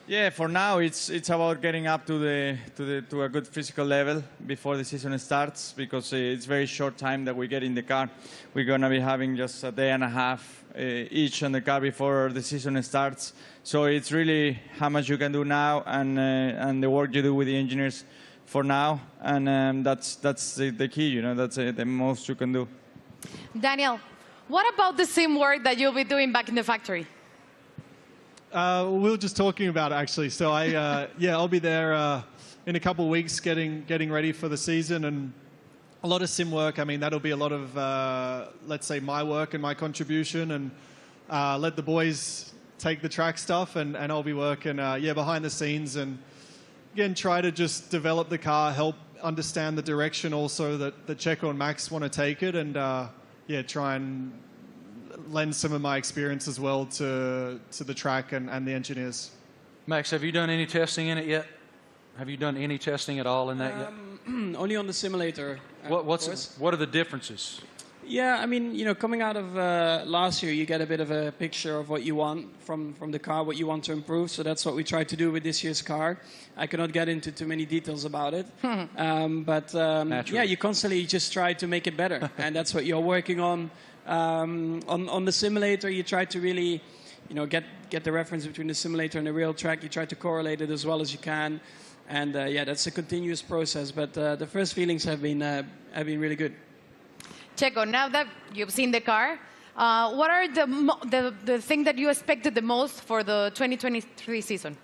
Yeah, for now it's about getting up to a good physical level before the season starts, because it's very short time that we get in the car. We're gonna be having just a day and a half each on the car before the season starts. So it's really how much you can do now and the work you do with the engineers for now, and that's the key. That's the most you can do. Daniel, what about the sim work that you'll be doing back in the factory? We were just talking about it, actually. So I'll be there in a couple of weeks getting ready for the season, and a lot of sim work. I mean, that'll be a lot of, let's say, my work and my contribution, and let the boys take the track stuff, and I'll be working, behind the scenes, and again, try to just develop the car, help understand the direction also that Checo and Max want to take it, and try and lend some of my experience as well to the track and the engineers. Max, have you done any testing in it yet? Have you done any testing at all in that yet? Only on the simulator. What are the differences? Yeah, I mean, coming out of last year, you get a bit of a picture of what you want from the car, what you want to improve. So that's what we tried to do with this year's car. I cannot get into too many details about it. You constantly just try to make it better. And that's what you're working on. On the simulator, you try to really, get the reference between the simulator and the real track. You try to correlate it as well as you can. And that's a continuous process. But the first feelings have been really good. Checo, now that you've seen the car, what are the thing that you expected the most for the 2023 season?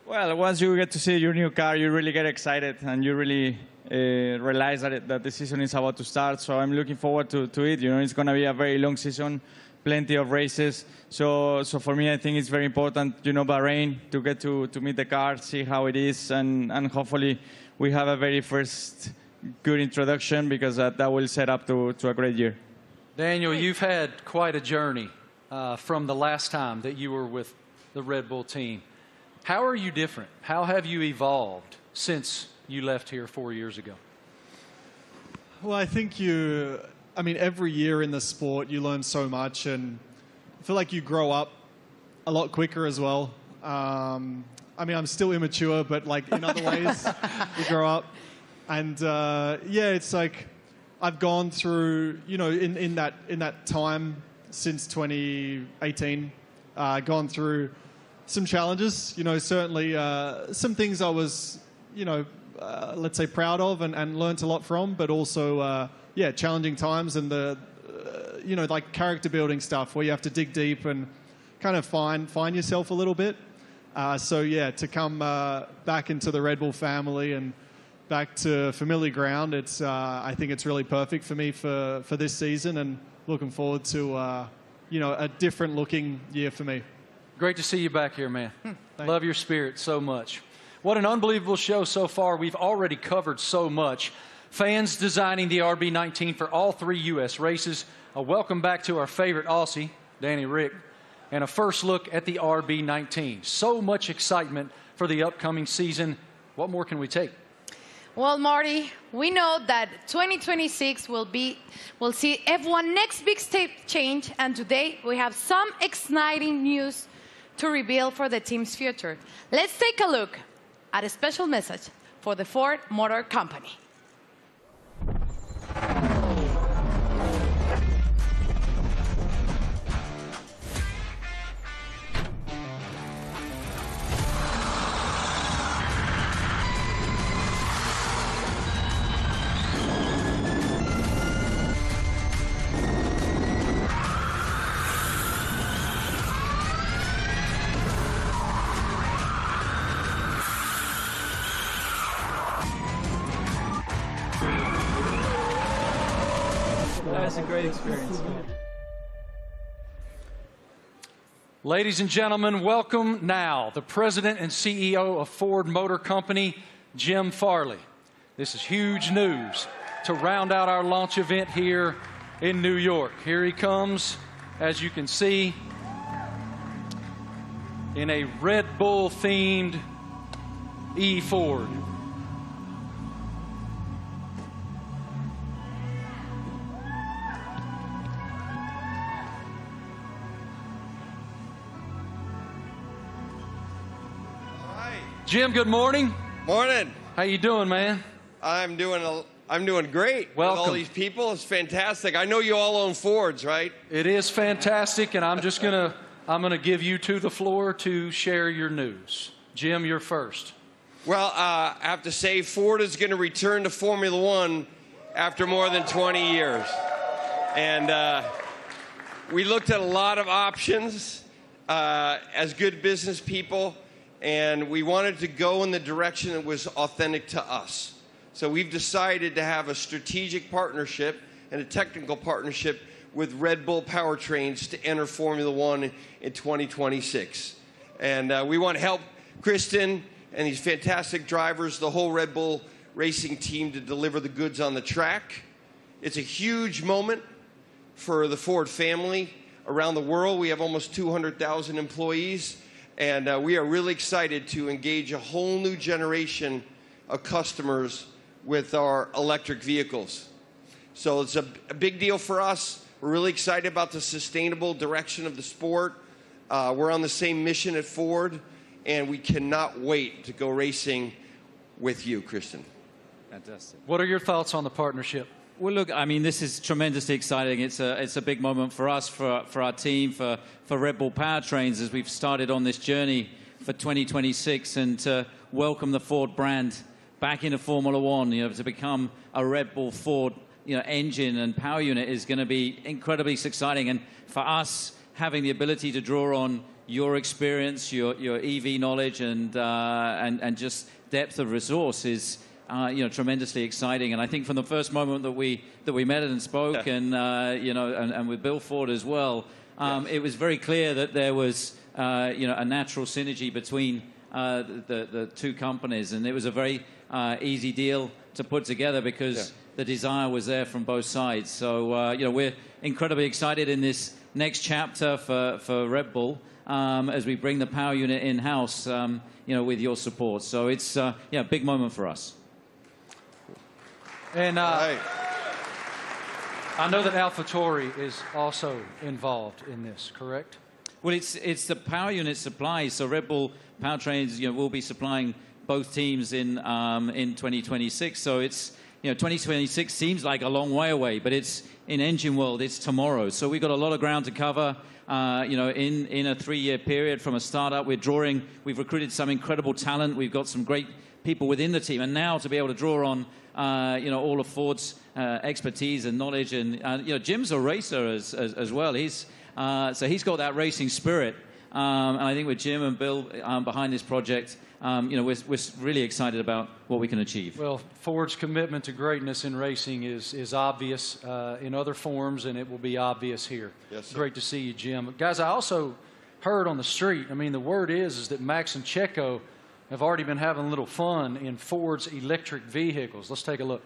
Well, once you get to see your new car, you really get excited, and you really realize that the season is about to start. So I'm looking forward to it. It's going to be a very long season, plenty of races. So for me, I think it's very important, Bahrain, to get to meet the car, see how it is, and hopefully we have a very first good introduction, because that will set up to a great year. Daniel, you've had quite a journey from the last time that you were with the Red Bull team. How are you different? How have you evolved since you left here 4 years ago? Well, I think every year in the sport you learn so much, and I feel like you grow up a lot quicker as well. I'm still immature, but in other ways you grow up. And it's like I've gone through, in that time since 2018, gone through some challenges. Certainly some things I was, let's say proud of and learnt a lot from, but also challenging times, and the like character building stuff where you have to dig deep and kind of find yourself a little bit. To come back into the Red Bull family and back to familiar ground, I think it's really perfect for me for this season, and looking forward to a different looking year for me. Great to see you back here, man. Love your spirit so much. What an unbelievable show so far. We've already covered so much. Fans designing the RB19 for all 3 U.S. races. A welcome back to our favorite Aussie, Danny Rick, and a first look at the RB19. So much excitement for the upcoming season. What more can we take? Well, Marty, we know that 2026 will see F1 next big step change, and today we have some exciting news to reveal for the team's future. Let's take a look at a special message for the Ford Motor Company. That was a great experience. Ladies and gentlemen, welcome now the President and CEO of Ford Motor Company, Jim Farley. This is huge news to round out our launch event here in New York. Here he comes, as you can see, in a Red Bull-themed E-Ford. Jim, good morning. Morning. How you doing, man? I'm doing great. Welcome. With all these people, it's fantastic. I know you all own Fords, right? It is fantastic, and I'm gonna give you the floor to share your news. Jim, you're first. Well, I have to say Ford is going to return to Formula One after more than 20 years. And we looked at a lot of options as good business people, and we wanted to go in the direction that was authentic to us. So we've decided to have a strategic partnership and a technical partnership with Red Bull Powertrains to enter Formula One in 2026. And we want to help Kristen and these fantastic drivers, the whole Red Bull racing team, to deliver the goods on the track. It's a huge moment for the Ford family around the world. We have almost 200,000 employees, and we are really excited to engage a whole new generation of customers with our electric vehicles. So it's a big deal for us. We're really excited about the sustainable direction of the sport. We're on the same mission at Ford, and we cannot wait to go racing with you, Kristen. Fantastic. What are your thoughts on the partnership? Well, look, I mean, this is tremendously exciting. It's a big moment for us, for our team, for Red Bull Powertrains as we've started on this journey for 2026 and to welcome the Ford brand back into Formula One. You know, to become a Red Bull Ford, engine and power unit is going to be incredibly exciting. And for us, having the ability to draw on your experience, your EV knowledge, and just depth of resource is tremendously exciting. And I think from the first moment that we met and spoke, and with Bill Ford as well, it was very clear that there was a natural synergy between the two companies, and it was a very easy deal to put together because the desire was there from both sides. So we're incredibly excited in this next chapter for Red Bull as we bring the power unit in-house, with your support. So it's a big moment for us. And I know that AlphaTauri is also involved in this, correct? Well, it's the power unit supply. So Red Bull Powertrains, will be supplying both teams in 2026. So it's 2026 seems like a long way away, but it's in engine world. It's tomorrow. So we've got a lot of ground to cover. In a 3-year period from a startup, we've recruited some incredible talent. We've got some great people within the team, and now to be able to draw on all of Ford's expertise and knowledge, and Jim's a racer as well. He's got that racing spirit, and I think with Jim and Bill behind this project, we're really excited about what we can achieve. Well, Ford's commitment to greatness in racing is obvious in other forms, and it will be obvious here. Yes, sir. Great to see you, Jim. Guys, I also heard on the street, the word is that Max and Checo have already been having a little fun in Ford's electric vehicles. Let's take a look.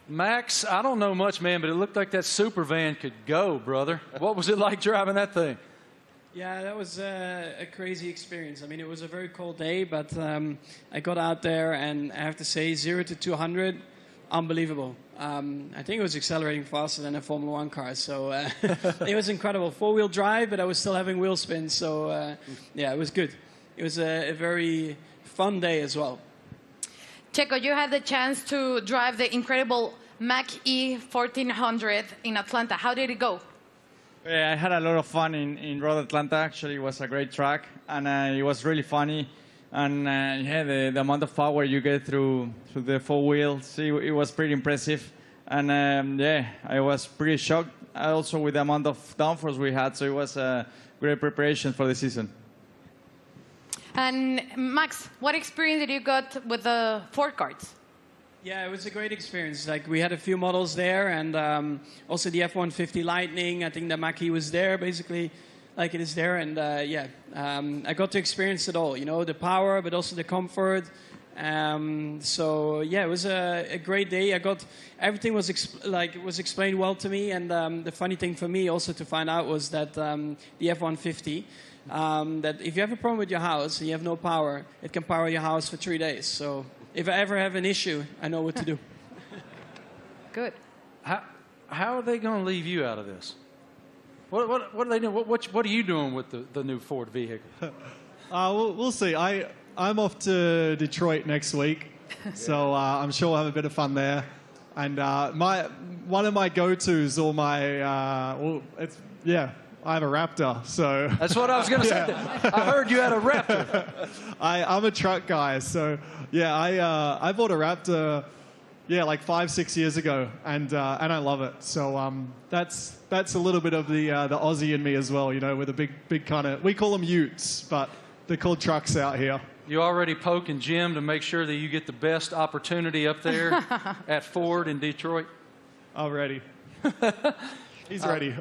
Max, I don't know much, man, but it looked like that super van could go, brother. What was it like driving that thing? Yeah, that was a crazy experience. It was a very cold day, but I got out there, and I have to say, 0 to 200, unbelievable. I think it was accelerating faster than a Formula One car, so it was incredible. 4-wheel drive, but I was still having wheel spin, so it was good. It was a very fun day as well. Checo, you had the chance to drive the incredible Mach-E 1400 in Atlanta. How did it go? Yeah, I had a lot of fun in Road Atlanta. Actually, it was a great track, and it was really funny. And yeah, the amount of power you get through the four wheels, it was pretty impressive. And yeah, I was pretty shocked also with the amount of downforce we had. So it was a great preparation for the season. And Max, what experience did you got with the Ford carts? Yeah, it was a great experience. Like, we had a few models there, and also the F-150 Lightning. I think the Mach-E was there, basically, like it is there. And yeah, I got to experience it all. You know, the power, but also the comfort. So yeah, it was a great day. Everything was explained well to me. And the funny thing for me also to find out was that the F-150. That if you have a problem with your house and you have no power, it can power your house for 3 days. So if I ever have an issue, I know what to do. Good. How are they going to leave you out of this? What are they doing? What are you doing with the new Ford vehicle? We'll see. I'm off to Detroit next week, so I'm sure we'll have a bit of fun there. And one of my go-tos, or my I have a Raptor, so... That's what I was going to say. I heard you had a Raptor. I'm a truck guy, so yeah, I bought a Raptor, like 5-6 years ago, and I love it. So that's a little bit of the Aussie in me as well, you know, with a big kind of... We call them utes, but they're called trucks out here. You already poking Jim to make sure that you get the best opportunity up there at Ford in Detroit? Already. He's ready.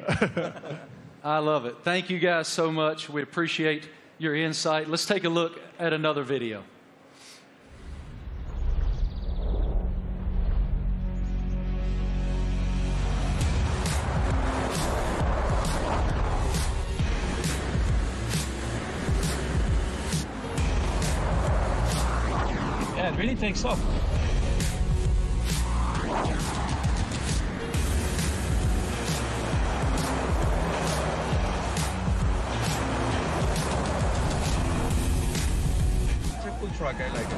I love it. Thank you guys so much. We appreciate your insight. Let's take a look at another video. Yeah, it really takes off. Truck, I like it.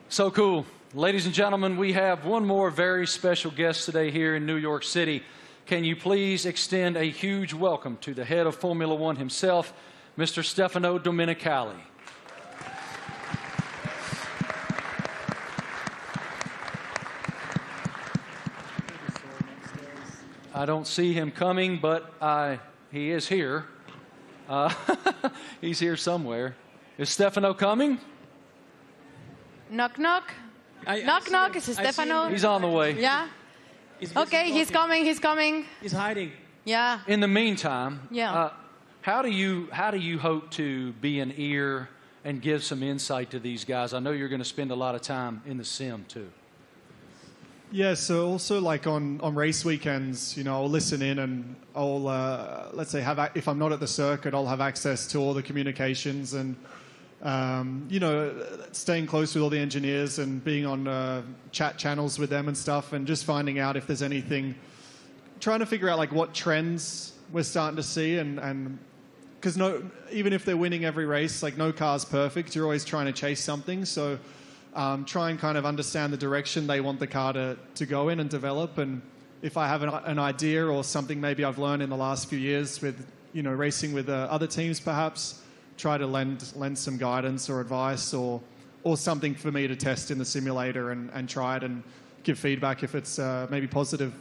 So cool. Ladies and gentlemen, we have one more very special guest today here in New York City. Can you please extend a huge welcome to the head of Formula One himself, Mr. Stefano Domenicali. I don't see him coming, but he is here. He's here somewhere. Is Stefano coming? Knock, knock. Knock, knock. Is it Stefano? He's on the way. Yeah? Okay, he's coming. He's coming. He's hiding. Yeah. In the meantime, yeah. How do you hope to be an ear and give some insight to these guys? I know you're going to spend a lot of time in the sim, too. Yeah, so also like on race weekends, you know, I'll listen in and I'll, let's say, if I'm not at the circuit, I'll have access to all the communications and, you know, staying close with all the engineers and being on chat channels with them and stuff and just finding out if there's anything, trying to figure out like what trends we're starting to see and because even if they're winning every race, like no car's perfect, you're always trying to chase something, so... try and kind of understand the direction they want the car to go in and develop. And if I have an idea or something maybe I've learned in the last few years with, you know, racing with other teams perhaps, try to lend some guidance or advice or something for me to test in the simulator and try it and give feedback if it's maybe positive.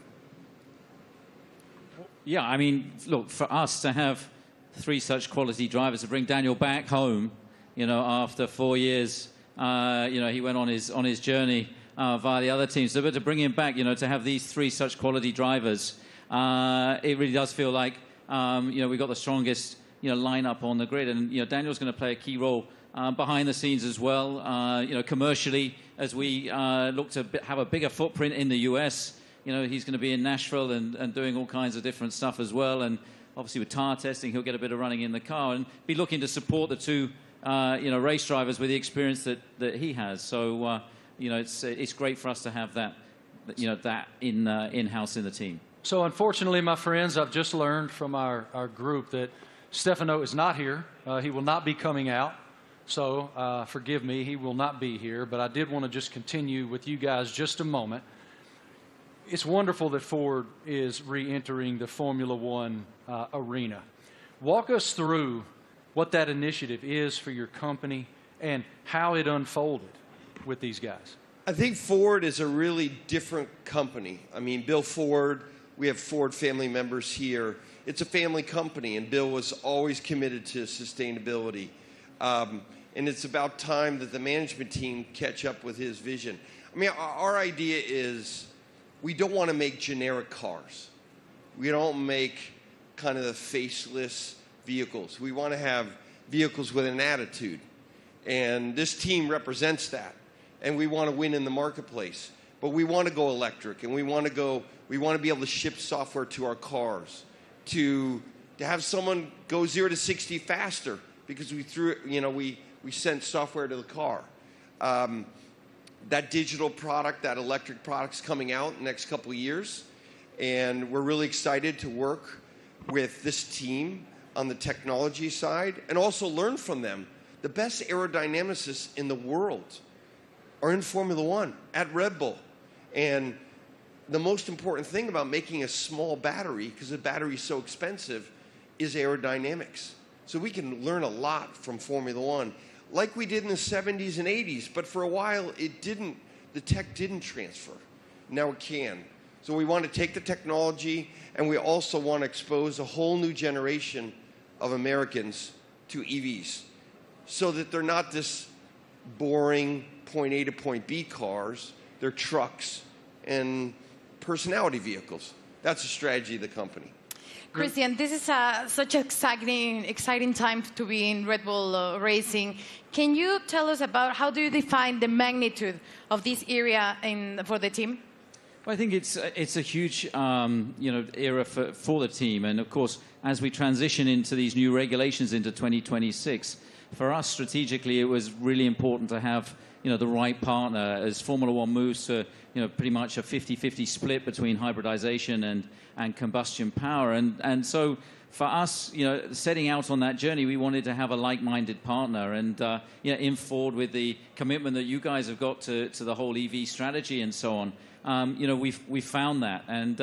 Yeah, I mean, look, for us to have 3 such quality drivers, to bring Daniel back home, you know, after 4 years... you know, he went on his journey via the other teams. So, but to bring him back, you know, to have these 3 such quality drivers, it really does feel like, you know, we've got the strongest, you know, lineup on the grid. And, you know, Daniel's going to play a key role behind the scenes as well, you know, commercially, as we look to have a bigger footprint in the US. You know, he's going to be in Nashville and doing all kinds of different stuff as well. And obviously with tire testing, he'll get a bit of running in the car and be looking to support the 2 you know, race drivers with the experience that he has. So, you know, it's great for us to have that, you know, that in-house in the team. So, unfortunately, my friends, I've just learned from our group that Stefano is not here. He will not be coming out. So, forgive me, he will not be here. But I did want to just continue with you guys just a moment. it's wonderful that Ford is re-entering the Formula One arena. Walk us through what that initiative is for your company and how it unfolded with these guys. I think Ford is a really different company. I mean, Bill Ford, we have Ford family members here. It's a family company, and Bill was always committed to sustainability. And it's about time that the management team catch up with his vision. I mean, our idea is we don't want to make generic cars. We don't make kind of the faceless vehicles. We want to have vehicles with an attitude. And this team represents that. And we want to win in the marketplace. But we want to go electric, and we want to be able to ship software to our cars, to have someone go 0 to 60 faster because we sent software to the car. That digital product, that electric product's coming out in the next couple of years, and we're really excited to work with this team on the technology side and also learn from them. The best aerodynamicists in the world are in Formula One at Red Bull. And the most important thing about making a small battery, because the battery is so expensive, is aerodynamics. So we can learn a lot from Formula One, like we did in the 70s and 80s, but for a while the tech didn't transfer. Now it can. So we want to take the technology, and we also want to expose a whole new generation of Americans to EVs, so that they're not this boring point A to point B cars. They're trucks and personality vehicles. That's the strategy of the company. Christian, this is such an exciting time to be in Red Bull Racing. Can you tell us about how do you define the magnitude of this area for the team? Well, I think it's a huge era for the team, and of course, as we transition into these new regulations into 2026, for us strategically, it was really important to have the right partner as Formula One moves to pretty much a 50-50 split between hybridization and combustion power, and so for us, setting out on that journey, we wanted to have a like-minded partner, and in Ford with the commitment that you guys have got to the whole EV strategy and so on. We found that, and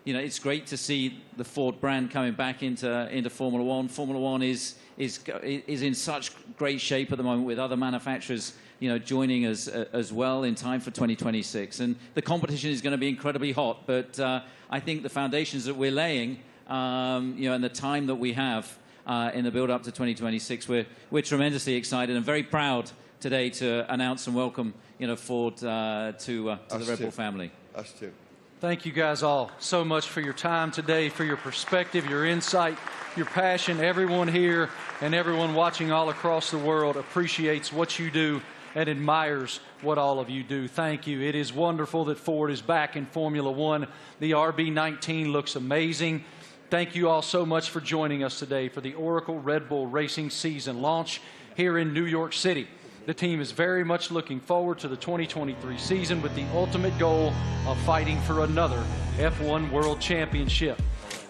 it's great to see the Ford brand coming back into Formula One. Formula One is in such great shape at the moment with other manufacturers, joining us as well in time for 2026. And the competition is going to be incredibly hot, but I think the foundations that we're laying, and the time that we have in the build-up to 2026, we're tremendously excited and very proud today to announce and welcome Ford to the Red Bull family. Us too. Thank you guys all so much for your time today, for your perspective, your insight, your passion. Everyone here and everyone watching all across the world appreciates what you do and admires what all of you do. Thank you. It is wonderful that Ford is back in Formula One. The RB19 looks amazing. Thank you all so much for joining us today for the Oracle Red Bull Racing season launch here in New York City. The team is very much looking forward to the 2023 season with the ultimate goal of fighting for another F1 World Championship.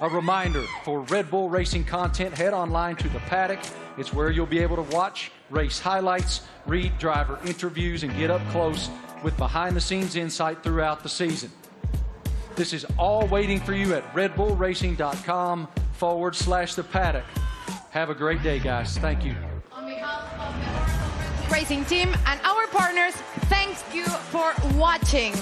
A reminder, for Red Bull Racing content, head online to The Paddock. It's where you'll be able to watch race highlights, read driver interviews, and get up close with behind-the-scenes insight throughout the season. This is all waiting for you at redbullracing.com/The Paddock. Have a great day, guys. Thank you. On behalf of the Racing team and our partners, thank you for watching.